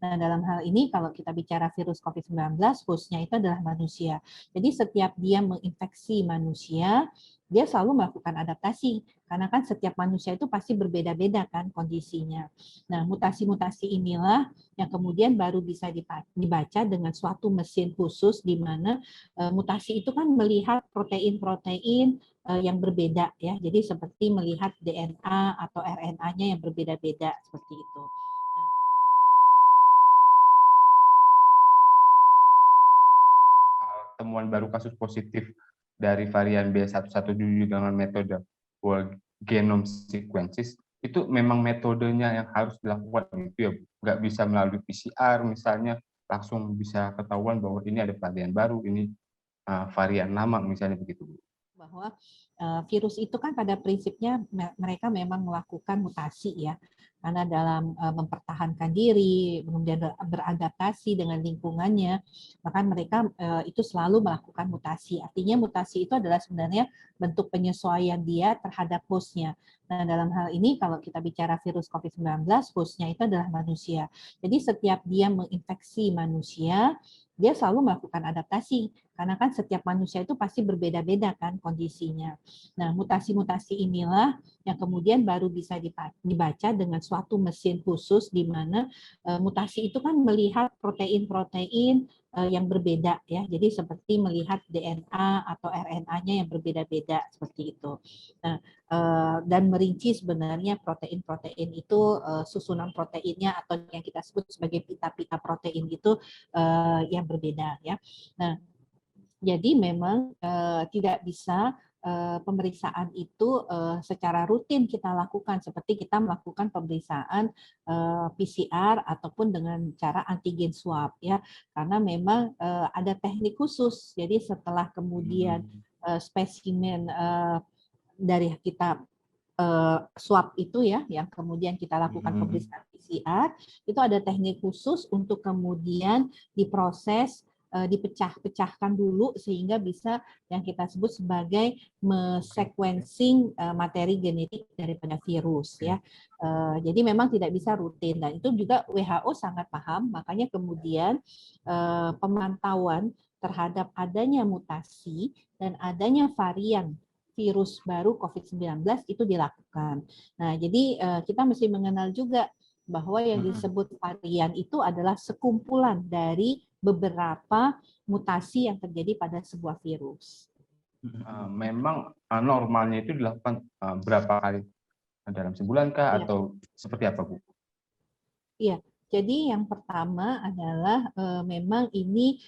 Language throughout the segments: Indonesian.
Nah, dalam hal ini kalau kita bicara virus COVID-19, hostnya itu adalah manusia. Jadi setiap dia menginfeksi manusia, dia selalu melakukan adaptasi. Karena kan setiap manusia itu pasti berbeda-beda kan kondisinya. Nah, mutasi-mutasi inilah yang kemudian baru bisa dibaca dengan suatu mesin khusus di mana mutasi itu kan melihat protein-protein yang berbeda ya. Jadi seperti melihat DNA atau RNA-nya yang berbeda-beda seperti itu. Temuan baru kasus positif dari varian B117 dengan metode whole genome sequences itu memang metodenya yang harus dilakukan gitu ya, nggak bisa melalui PCR misalnya langsung bisa ketahuan bahwa ini ada varian baru, ini varian lama misalnya begitu Bu. Bahwa virus itu kan pada prinsipnya mereka memang melakukan mutasi ya, karena dalam mempertahankan diri, kemudian beradaptasi dengan lingkungannya, maka mereka itu selalu melakukan mutasi. Artinya mutasi itu adalah sebenarnya bentuk penyesuaian dia terhadap hostnya. Nah, dalam hal ini kalau kita bicara virus COVID-19, hostnya itu adalah manusia. Jadi setiap dia menginfeksi manusia, dia selalu melakukan adaptasi. Karena kan setiap manusia itu pasti berbeda-beda kan kondisinya. Nah, mutasi-mutasi inilah yang kemudian baru bisa dibaca dengan suatu mesin khusus di mana mutasi itu kan melihat protein-protein yang berbeda ya. Jadi seperti melihat DNA atau RNA-nya yang berbeda-beda seperti itu. Nah, dan merinci sebenarnya protein-protein itu susunan proteinnya atau yang kita sebut sebagai pita-pita protein itu yang berbeda ya. Nah, jadi memang tidak bisa pemeriksaan itu secara rutin kita lakukan seperti kita melakukan pemeriksaan PCR ataupun dengan cara antigen swab ya, karena memang ada teknik khusus. Jadi setelah kemudian spesimen dari kita swab itu ya, yang kemudian kita lakukan pemeriksaan PCR, itu ada teknik khusus untuk kemudian diproses, dipecah-pecahkan dulu sehingga bisa yang kita sebut sebagai sequencing materi genetik daripada virus ya. Jadi memang tidak bisa rutin dan itu juga WHO sangat paham, makanya kemudian pemantauan terhadap adanya mutasi dan adanya varian virus baru COVID-19 itu dilakukan. Nah, jadi kita mesti mengenal juga bahwa yang disebut varian itu adalah sekumpulan dari beberapa mutasi yang terjadi pada sebuah virus. Memang normalnya itu dilakukan berapa kali dalam sebulan kah Ya. atau seperti apa Bu? Iya, jadi yang pertama adalah memang ini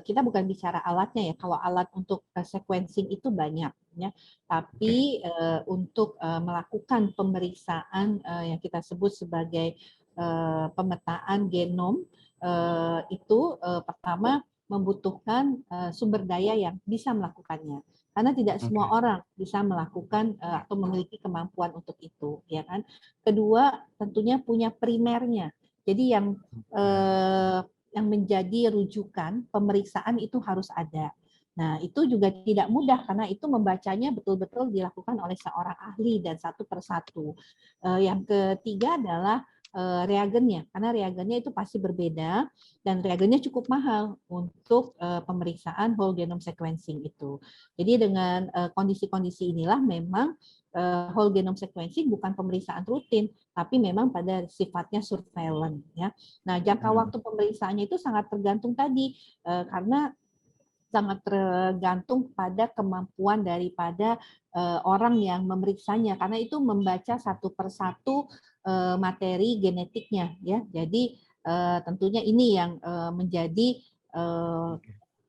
kita bukan bicara alatnya ya. Kalau alat untuk sequencing itu banyak ya, tapi untuk melakukan pemeriksaan yang kita sebut sebagai pemetaan genom itu pertama membutuhkan sumber daya yang bisa melakukannya. Karena tidak semua orang bisa melakukan atau memiliki kemampuan untuk itu, ya kan? Kedua, tentunya punya primernya. Jadi yang menjadi rujukan pemeriksaan itu harus ada. Nah, itu juga tidak mudah karena itu membacanya betul-betul dilakukan oleh seorang ahli dan satu persatu. Yang ketiga adalah reagennya, karena reagennya itu pasti berbeda dan reagennya cukup mahal untuk pemeriksaan whole genome sequencing itu. Jadi dengan kondisi-kondisi inilah memang whole genome sequencing bukan pemeriksaan rutin, tapi memang pada sifatnya surveillance ya. Nah, jangka waktu pemeriksaannya itu sangat tergantung tadi karena sangat tergantung pada kemampuan daripada orang yang memeriksanya karena itu membaca satu persatu materi genetiknya ya. Jadi tentunya ini yang menjadi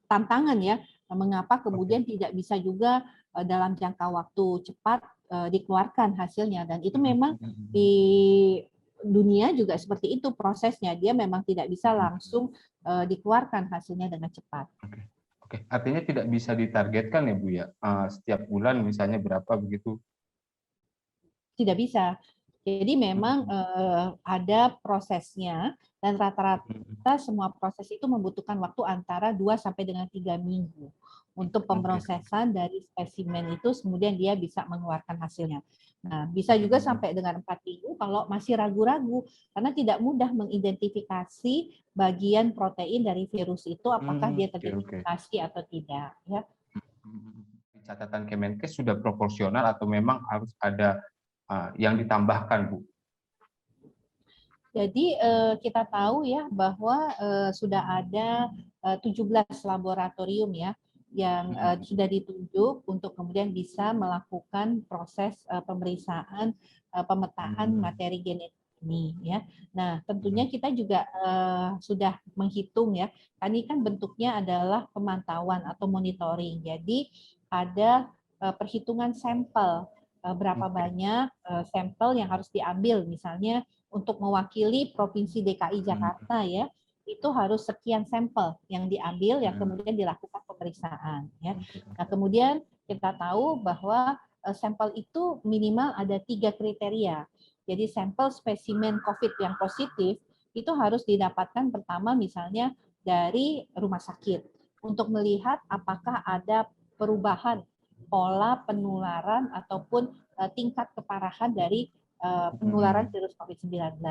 tantangan ya. Mengapa kemudian tidak bisa juga dalam jangka waktu cepat dikeluarkan hasilnya dan itu memang di dunia juga seperti itu prosesnya, dia memang tidak bisa langsung dikeluarkan hasilnya dengan cepat. Oke, artinya tidak bisa ditargetkan ya Bu ya, setiap bulan misalnya berapa begitu? Tidak bisa. Jadi memang ada prosesnya dan rata-rata semua proses itu membutuhkan waktu antara 2 sampai dengan 3 minggu untuk pemrosesan dari spesimen itu kemudian dia bisa mengeluarkan hasilnya. Nah, bisa juga sampai dengan 4 minggu kalau masih ragu-ragu, karena tidak mudah mengidentifikasi bagian protein dari virus itu apakah dia Oke, terjadi oke. mutasi atau tidak. Ya. Di catatan Kemenkes sudah proporsional atau memang harus ada yang ditambahkan, Bu? Jadi kita tahu ya bahwa sudah ada 17 laboratorium ya yang sudah ditunjuk untuk kemudian bisa melakukan proses pemeriksaan pemetaan materi genetik ini ya. Nah, tentunya kita juga sudah menghitung ya. Ini kan bentuknya adalah pemantauan atau monitoring. Jadi ada perhitungan sampel berapa banyak sampel yang harus diambil misalnya untuk mewakili Provinsi DKI Jakarta ya, itu harus sekian sampel yang diambil yang kemudian dilakukan pemeriksaan ya. Nah, kemudian kita tahu bahwa sampel itu minimal ada 3 kriteria. Jadi sampel spesimen COVID yang positif itu harus didapatkan pertama misalnya dari rumah sakit untuk melihat apakah ada perubahan pola penularan ataupun tingkat keparahan dari penularan virus COVID-19.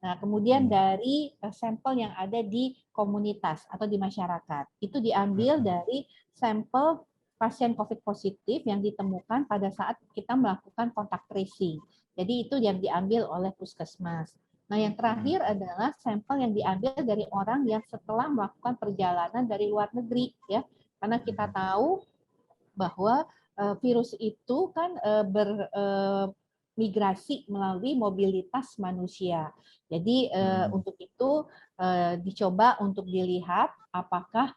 Nah, kemudian dari sampel yang ada di komunitas atau di masyarakat, itu diambil dari sampel pasien COVID positif yang ditemukan pada saat kita melakukan kontak tracing. Jadi itu yang diambil oleh puskesmas. Nah, yang terakhir adalah sampel yang diambil dari orang yang setelah melakukan perjalanan dari luar negeri, ya, karena kita tahu bahwa virus itu kan migrasi melalui mobilitas manusia. Jadi untuk itu dicoba untuk dilihat apakah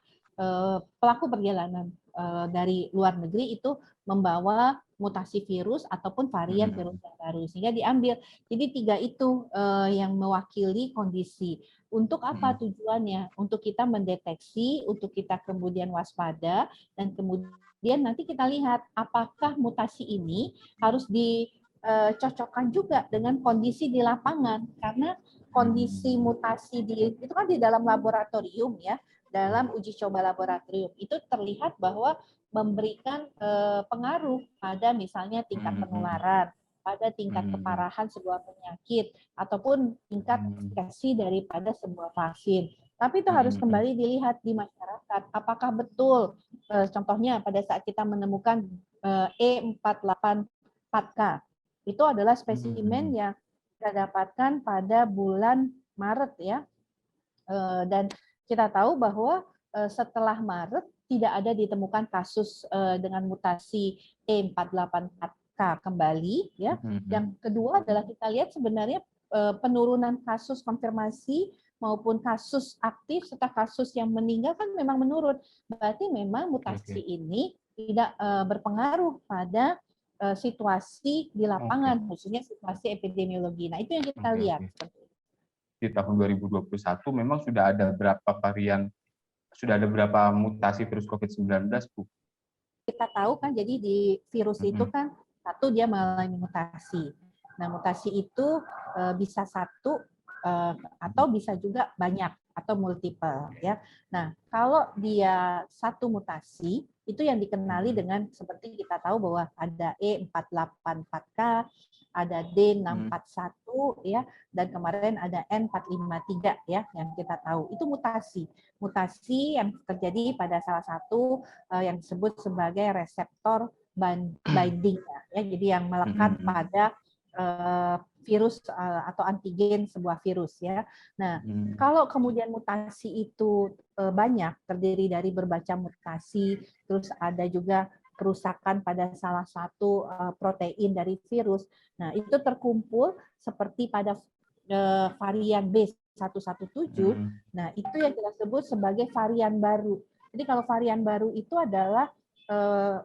pelaku perjalanan dari luar negeri itu membawa mutasi virus ataupun varian virus yang baru sehingga diambil. Jadi 3 itu yang mewakili kondisi. Untuk apa tujuannya? Untuk kita mendeteksi, untuk kita kemudian waspada dan kemudian nanti kita lihat apakah mutasi ini harus dicocokkan juga dengan kondisi di lapangan karena kondisi mutasi itu kan di dalam laboratorium ya, dalam uji coba laboratorium itu terlihat bahwa memberikan pengaruh pada misalnya tingkat penularan, pada tingkat keparahan sebuah penyakit ataupun tingkat efikasi daripada sebuah vaksin. Tapi itu harus kembali dilihat di masyarakat apakah betul contohnya pada saat kita menemukan E484K itu adalah spesimen yang kita dapatkan pada bulan Maret ya. Dan kita tahu bahwa setelah Maret tidak ada ditemukan kasus dengan mutasi E484K kembali ya. Yang kedua adalah kita lihat sebenarnya penurunan kasus konfirmasi maupun kasus aktif serta kasus yang meninggal kan memang menurun. Berarti memang mutasi ini tidak berpengaruh pada situasi di lapangan, khususnya situasi epidemiologi. Nah, itu yang kita lihat. Di tahun 2021 memang sudah ada berapa varian, sudah ada berapa mutasi virus COVID-19, Bu? Kita tahu kan, jadi di virus itu kan satu dia mengalami mutasi. Nah, mutasi itu bisa satu atau bisa juga banyak atau multiple ya. Nah, kalau dia satu mutasi itu yang dikenali dengan seperti kita tahu bahwa ada E484K, ada D641 ya, dan kemarin ada N453 ya yang kita tahu. Itu mutasi. Mutasi yang terjadi pada salah satu yang disebut sebagai reseptor binding ya. Jadi yang melekat pada virus atau antigen sebuah virus ya. Nah, kalau kemudian mutasi itu banyak, terdiri dari berbagai mutasi, terus ada juga kerusakan pada salah satu protein dari virus. Nah, itu terkumpul seperti pada varian B117. Nah, itu yang kita sebut sebagai varian baru. Jadi kalau varian baru itu adalah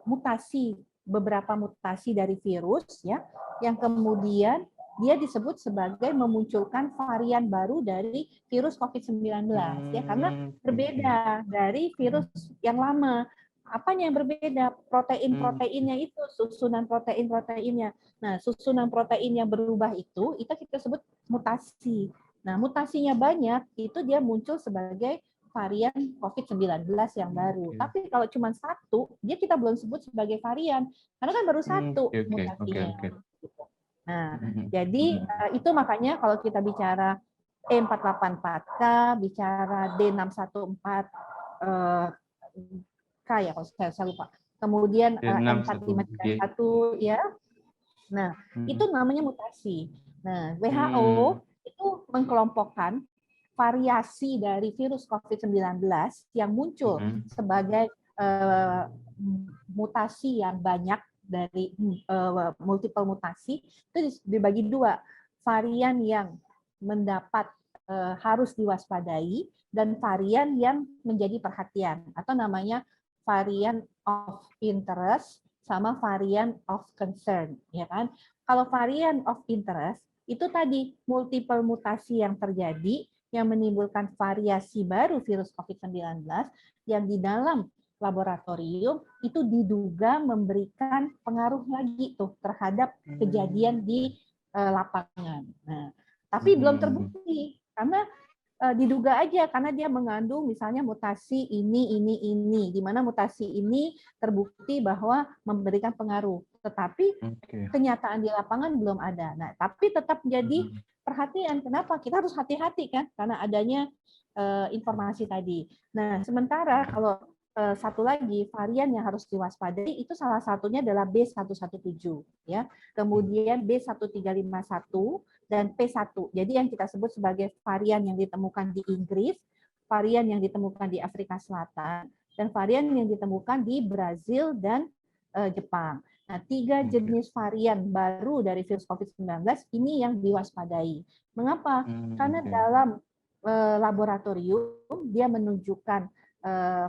mutasi, beberapa mutasi dari virus ya, yang kemudian dia disebut sebagai memunculkan varian baru dari virus COVID-19 ya, karena berbeda dari virus yang lama. Apanya yang berbeda? Protein-proteinnya itu, susunan protein-proteinnya. Nah, susunan protein yang berubah itu kita sebut mutasi. Nah, mutasinya banyak, itu dia muncul sebagai varian COVID-19 yang baru. Tapi kalau cuma satu, dia kita belum sebut sebagai varian, karena kan baru satu mutasinya. Nah, jadi itu makanya kalau kita bicara E484K, bicara D614K ya, kalau saya lupa. Kemudian N4531 ya. Nah, itu namanya mutasi. Nah, WHO itu mengkelompokkan variasi dari virus COVID-19 yang muncul sebagai mutasi yang banyak dari multiple mutasi itu dibagi dua, varian yang mendapat harus diwaspadai dan varian yang menjadi perhatian atau namanya varian of interest sama varian of concern, ya kan? Kalau varian of interest itu tadi multiple mutasi yang terjadi yang menimbulkan variasi baru virus COVID-19 yang di dalam laboratorium itu diduga memberikan pengaruh lagi tuh terhadap kejadian di lapangan. Nah, tapi belum terbukti karena diduga aja karena dia mengandung misalnya mutasi ini, di mana mutasi ini terbukti bahwa memberikan pengaruh, tetapi kenyataan di lapangan belum ada. Nah, tapi tetap menjadi perhatian. Kenapa? Kita harus hati-hati kan karena adanya informasi tadi. Nah, sementara kalau satu lagi varian yang harus diwaspadai itu salah satunya adalah B117 ya. Kemudian B1351 dan P1. Jadi yang kita sebut sebagai varian yang ditemukan di Inggris, varian yang ditemukan di Afrika Selatan, dan varian yang ditemukan di Brazil dan Jepang. Nah, 3 jenis varian baru dari virus COVID-19 ini yang diwaspadai. Mengapa? Karena dalam laboratorium dia menunjukkan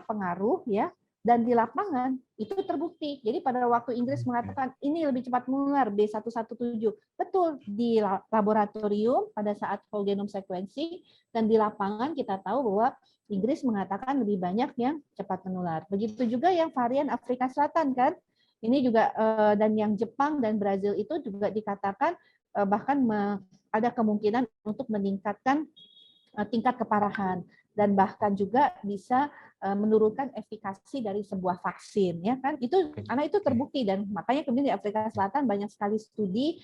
pengaruh ya, dan di lapangan itu terbukti. Jadi pada waktu Inggris mengatakan ini lebih cepat menular B117, betul di laboratorium pada saat whole genome sequencing, dan di lapangan kita tahu bahwa Inggris mengatakan lebih banyak yang cepat menular. Begitu juga yang varian Afrika Selatan kan, ini juga dan yang Jepang dan Brazil itu juga dikatakan bahkan ada kemungkinan untuk meningkatkan tingkat keparahan dan bahkan juga bisa menurunkan efikasi dari sebuah vaksin, ya kan? Itu karena itu terbukti dan makanya kemudian di Afrika Selatan banyak sekali studi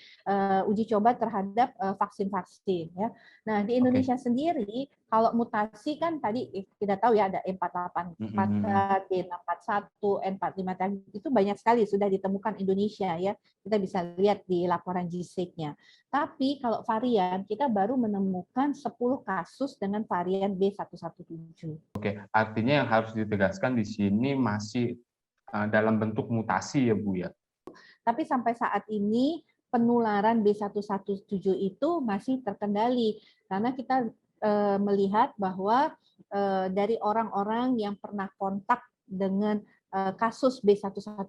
uji coba terhadap vaksin-vaksin, ya. Nah di Indonesia sendiri kalau mutasi kan tadi kita tahu ya ada E484, D641, N45 itu banyak sekali sudah ditemukan Indonesia ya. Kita bisa lihat di laporan GSAID-nya. Tapi kalau varian kita baru menemukan 10 kasus dengan varian B117. Oke, artinya yang harus ditegaskan di sini masih dalam bentuk mutasi ya Bu ya. Tapi sampai saat ini penularan B117 itu masih terkendali karena kita melihat bahwa dari orang-orang yang pernah kontak dengan kasus B117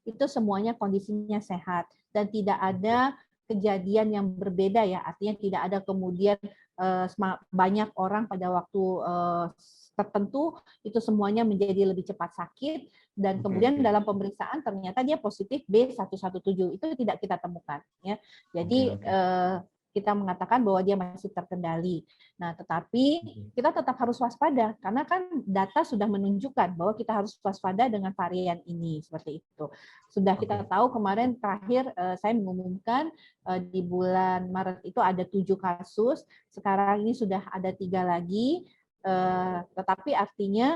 itu semuanya kondisinya sehat dan tidak ada kejadian yang berbeda ya, artinya tidak ada kemudian banyak orang pada waktu tertentu itu semuanya menjadi lebih cepat sakit dan kemudian dalam pemeriksaan ternyata dia positif B117 itu tidak kita temukan ya. Jadi kita mengatakan bahwa dia masih terkendali. Nah, tetapi kita tetap harus waspada karena kan data sudah menunjukkan bahwa kita harus waspada dengan varian ini seperti itu. Sudah kita tahu kemarin terakhir saya mengumumkan di bulan Maret itu ada 7 kasus, sekarang ini sudah ada 3 lagi. Tetapi artinya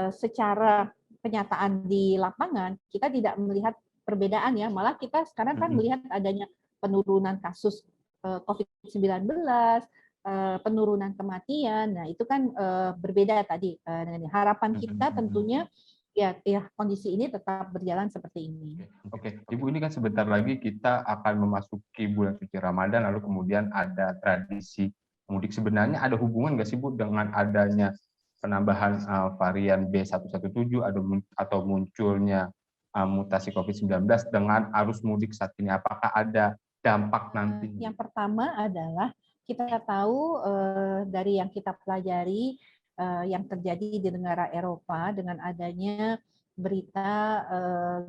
secara kenyataan di lapangan kita tidak melihat perbedaan ya, malah kita sekarang kan melihat adanya penurunan kasus COVID-19, penurunan kematian. Nah itu kan berbeda tadi. Harapan kita tentunya ya kondisi ini tetap berjalan seperti ini. Oke, Ibu, ini kan sebentar lagi kita akan memasuki bulan suci Ramadan, lalu kemudian ada tradisi mudik. Sebenarnya ada hubungan nggak sih Bu dengan adanya penambahan varian B117 atau munculnya mutasi COVID-19 dengan arus mudik saat ini? Apakah ada dampak nanti? Yang pertama adalah kita tahu dari yang kita pelajari yang terjadi di negara Eropa dengan adanya berita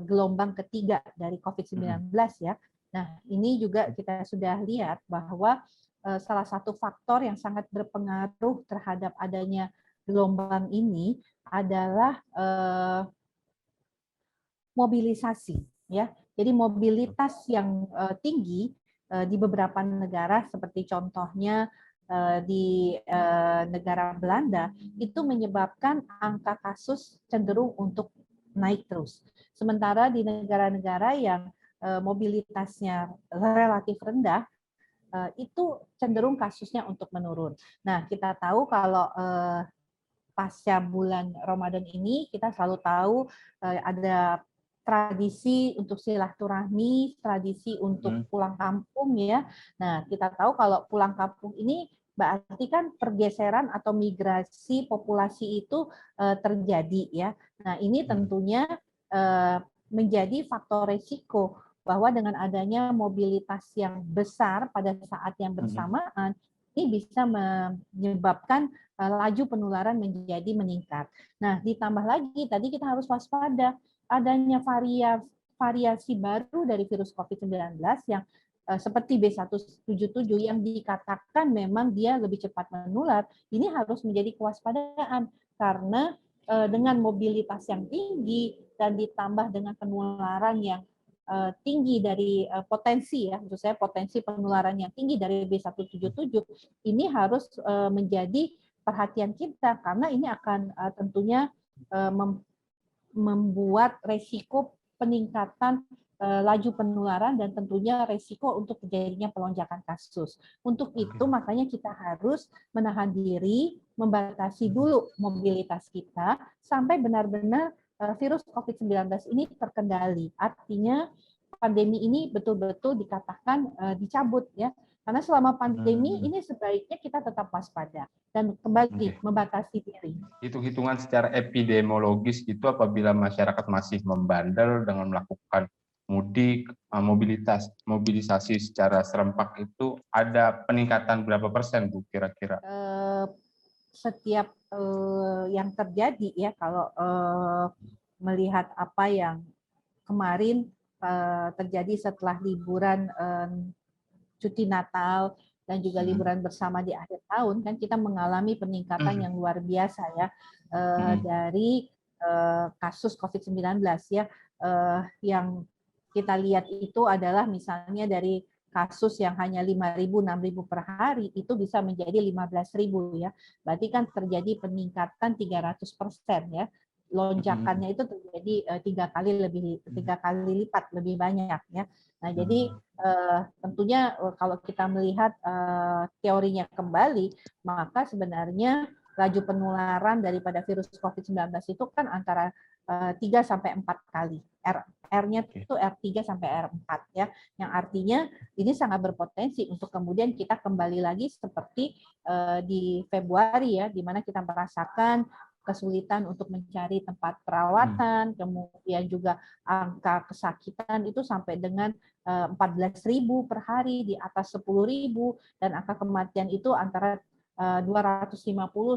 gelombang ketiga dari COVID-19 ya. Nah, ini juga kita sudah lihat bahwa salah satu faktor yang sangat berpengaruh terhadap adanya gelombang ini adalah mobilisasi ya. Jadi mobilitas yang tinggi di beberapa negara seperti contohnya di negara Belanda itu menyebabkan angka kasus cenderung untuk naik terus. Sementara di negara-negara yang mobilitasnya relatif rendah itu cenderung kasusnya untuk menurun. Nah, kita tahu kalau pasca bulan Ramadan ini kita selalu tahu ada tradisi untuk silaturahmi, tradisi untuk pulang kampung ya. Nah, kita tahu kalau pulang kampung ini berarti kan pergeseran atau migrasi populasi itu terjadi ya. Nah, ini tentunya menjadi faktor resiko bahwa dengan adanya mobilitas yang besar pada saat yang bersamaan ini bisa menyebabkan laju penularan menjadi meningkat. Nah, ditambah lagi tadi kita harus waspada adanya variasi baru dari virus COVID-19 yang seperti B177 yang dikatakan memang dia lebih cepat menular. Ini harus menjadi kewaspadaan karena dengan mobilitas yang tinggi dan ditambah dengan penularan yang tinggi dari potensi ya, maksud saya potensi penularan yang tinggi dari B177 ini harus menjadi perhatian kita karena ini akan tentunya membuat resiko peningkatan laju penularan dan tentunya resiko untuk terjadinya pelonjakan kasus. Untuk itu makanya kita harus menahan diri, membatasi dulu mobilitas kita sampai benar-benar virus COVID-19 ini terkendali. Artinya pandemi ini betul-betul dikatakan dicabut ya. Karena selama pandemi ini sebaiknya kita tetap waspada dan kembali membatasi diri. Hitung-hitungan secara epidemiologis itu apabila masyarakat masih membandel dengan melakukan mudik, mobilisasi secara serempak itu ada peningkatan berapa persen Bu kira-kira? Setiap yang terjadi ya kalau melihat apa yang kemarin terjadi setelah liburan cuti Natal dan juga liburan bersama di akhir tahun kan kita mengalami peningkatan yang luar biasa ya dari kasus COVID-19 ya yang kita lihat itu adalah misalnya dari kasus yang hanya 5.000, 6.000 per hari itu bisa menjadi 15.000 ya. Berarti kan terjadi peningkatan 300% ya. Lonjakannya itu terjadi 3 kali lipat lebih banyak ya. Nah, jadi tentunya kalau kita melihat teorinya kembali, maka sebenarnya laju penularan daripada virus COVID-19 itu kan antara 3 sampai 4 kali. R-nya itu R3 sampai R4 ya. Yang artinya ini sangat berpotensi untuk kemudian kita kembali lagi seperti di Februari ya, di mana kita merasakan kesulitan untuk mencari tempat perawatan, kemudian juga angka kesakitan itu sampai dengan 14.000 per hari, di atas 10.000, dan angka kematian itu antara 250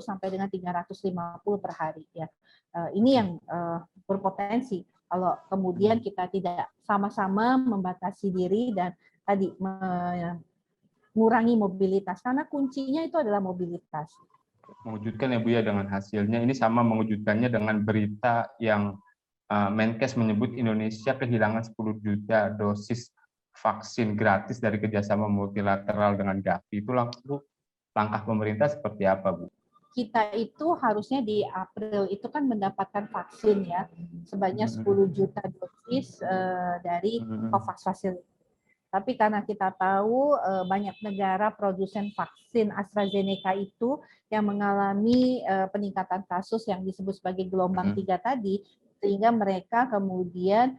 sampai dengan 350 per hari ya. Ini yang berpotensi kalau kemudian kita tidak sama-sama membatasi diri dan tadi mengurangi mobilitas karena kuncinya itu adalah mobilitas. Mengejutkan ya Bu ya dengan hasilnya. Ini sama mengejutkannya dengan berita yang Menkes menyebut Indonesia kehilangan 10 juta dosis vaksin gratis dari kerjasama multilateral dengan Gavi. Itu langkah pemerintah seperti apa Bu? Kita itu harusnya di April itu kan mendapatkan vaksin ya sebanyak 10 juta dosis dari COVAX Facility. Tapi karena kita tahu banyak negara produsen vaksin AstraZeneca itu yang mengalami peningkatan kasus yang disebut sebagai gelombang 3 tadi, sehingga mereka kemudian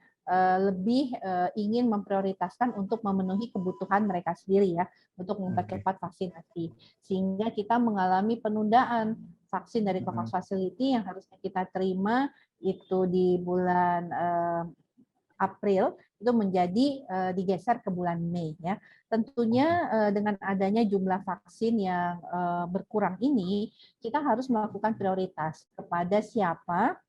lebih ingin memprioritaskan untuk memenuhi kebutuhan mereka sendiri ya, untuk mempercepat vaksinasi. Sehingga kita mengalami penundaan vaksin dari COVAX Facility yang harusnya kita terima itu di bulan April itu menjadi digeser ke bulan Mei ya. Tentunya dengan adanya jumlah vaksin yang berkurang ini, kita harus melakukan prioritas kepada siapa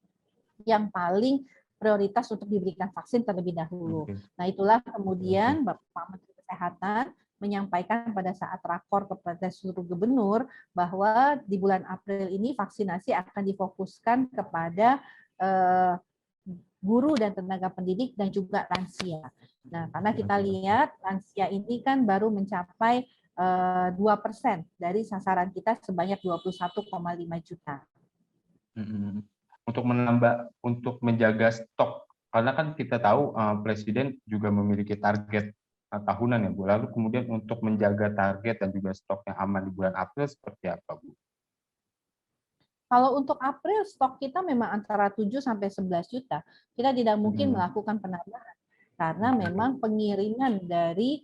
yang paling prioritas untuk diberikan vaksin terlebih dahulu. Nah, itulah kemudian Bapak Menteri Kesehatan menyampaikan pada saat rakor kepada seluruh gubernur bahwa di bulan April ini vaksinasi akan difokuskan kepada guru dan tenaga pendidik dan juga lansia. Nah, karena kita lihat lansia ini kan baru mencapai 2% dari sasaran kita sebanyak 21,5 juta. Untuk menjaga stok, karena kan kita tahu Presiden juga memiliki target tahunan ya Bu. Lalu kemudian untuk menjaga target dan juga stok yang aman di bulan April seperti apa Bu? Kalau untuk April stok kita memang antara 7 sampai 11 juta. Kita tidak mungkin melakukan penambahan karena memang pengiriman dari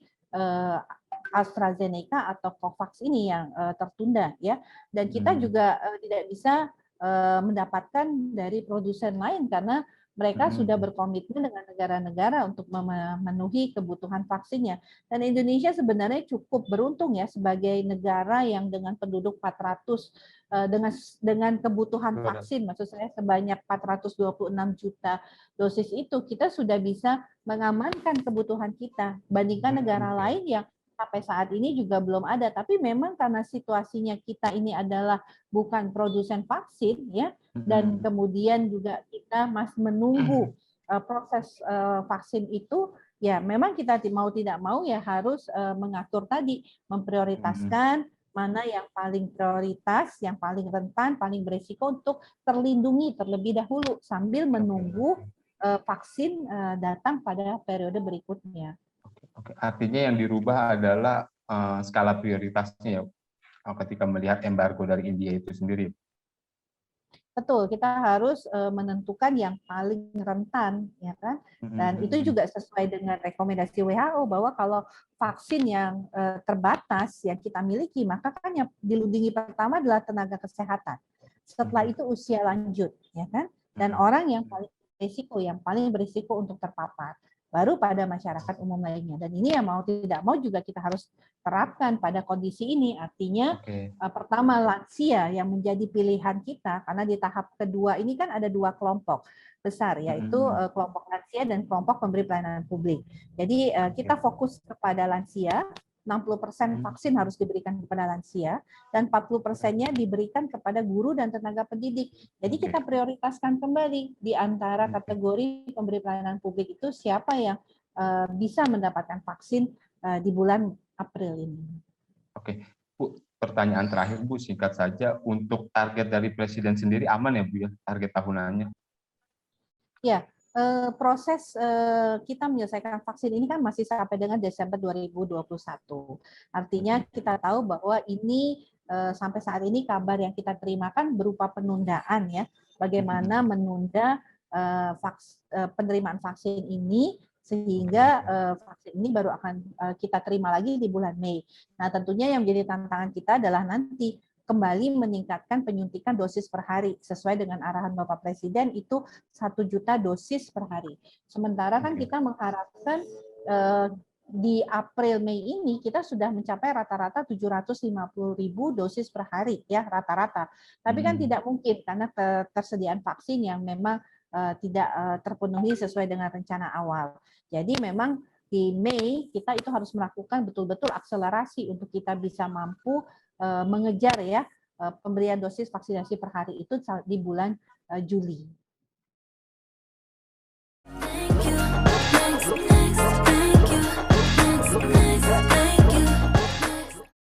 AstraZeneca atau Covax ini yang tertunda ya. Dan kita juga tidak bisa mendapatkan dari produsen lain karena mereka sudah berkomitmen dengan negara-negara untuk memenuhi kebutuhan vaksinnya. Dan Indonesia sebenarnya cukup beruntung ya sebagai negara yang dengan penduduk 400 dengan kebutuhan vaksin, maksud saya sebanyak 426 juta dosis itu, kita sudah bisa mengamankan kebutuhan kita. Bandingkan negara lain yang sampai saat ini juga belum ada. Tapi memang karena situasinya kita ini adalah bukan produsen vaksin, ya, dan kemudian juga kita masih menunggu proses vaksin itu, ya memang kita mau tidak mau ya harus mengatur tadi, memprioritaskan mana yang paling prioritas, yang paling rentan, paling berisiko untuk terlindungi terlebih dahulu sambil menunggu vaksin datang pada periode berikutnya. Oke. Artinya yang dirubah adalah skala prioritasnya ya, ketika melihat embargo dari India itu sendiri. Betul, kita harus menentukan yang paling rentan, ya kan? Dan itu juga sesuai dengan rekomendasi WHO bahwa kalau vaksin yang terbatas yang kita miliki, maka kan yang dilindungi pertama adalah tenaga kesehatan. Setelah itu usia lanjut, ya kan? Dan orang yang paling berisiko untuk terpapar. Baru pada masyarakat umum lainnya. Dan ini yang mau tidak mau juga kita harus terapkan pada kondisi ini. Artinya pertama lansia yang menjadi pilihan kita, karena di tahap kedua ini kan ada dua kelompok besar, yaitu kelompok lansia dan kelompok pemberi pelayanan publik. Jadi kita fokus kepada lansia, 60% vaksin harus diberikan kepada lansia, dan 40%-nya diberikan kepada guru dan tenaga pendidik. Jadi kita prioritaskan kembali di antara kategori pemberi pelayanan publik itu siapa yang bisa mendapatkan vaksin di bulan April ini. Oke, Bu, pertanyaan terakhir Bu, singkat saja, untuk target dari Presiden sendiri aman ya Bu ya, target tahunannya? Ya, proses kita menyelesaikan vaksin ini kan masih sampai dengan Desember 2021. Artinya kita tahu bahwa ini sampai saat ini kabar yang kita terima kan berupa penundaan ya, bagaimana menunda penerimaan vaksin ini sehingga vaksin ini baru akan kita terima lagi di bulan Mei. Nah, tentunya yang menjadi tantangan kita adalah nanti kembali meningkatkan penyuntikan dosis per hari sesuai dengan arahan Bapak Presiden itu 1 juta dosis per hari. Sementara kan kita mengharapkan di April Mei ini kita sudah mencapai rata-rata 750.000 dosis per hari ya rata-rata. Tapi kan tidak mungkin karena ketersediaan vaksin yang memang tidak terpenuhi sesuai dengan rencana awal. Jadi memang di Mei kita itu harus melakukan betul-betul akselerasi untuk kita bisa mampu mengejar ya pemberian dosis vaksinasi per hari itu di bulan Juli.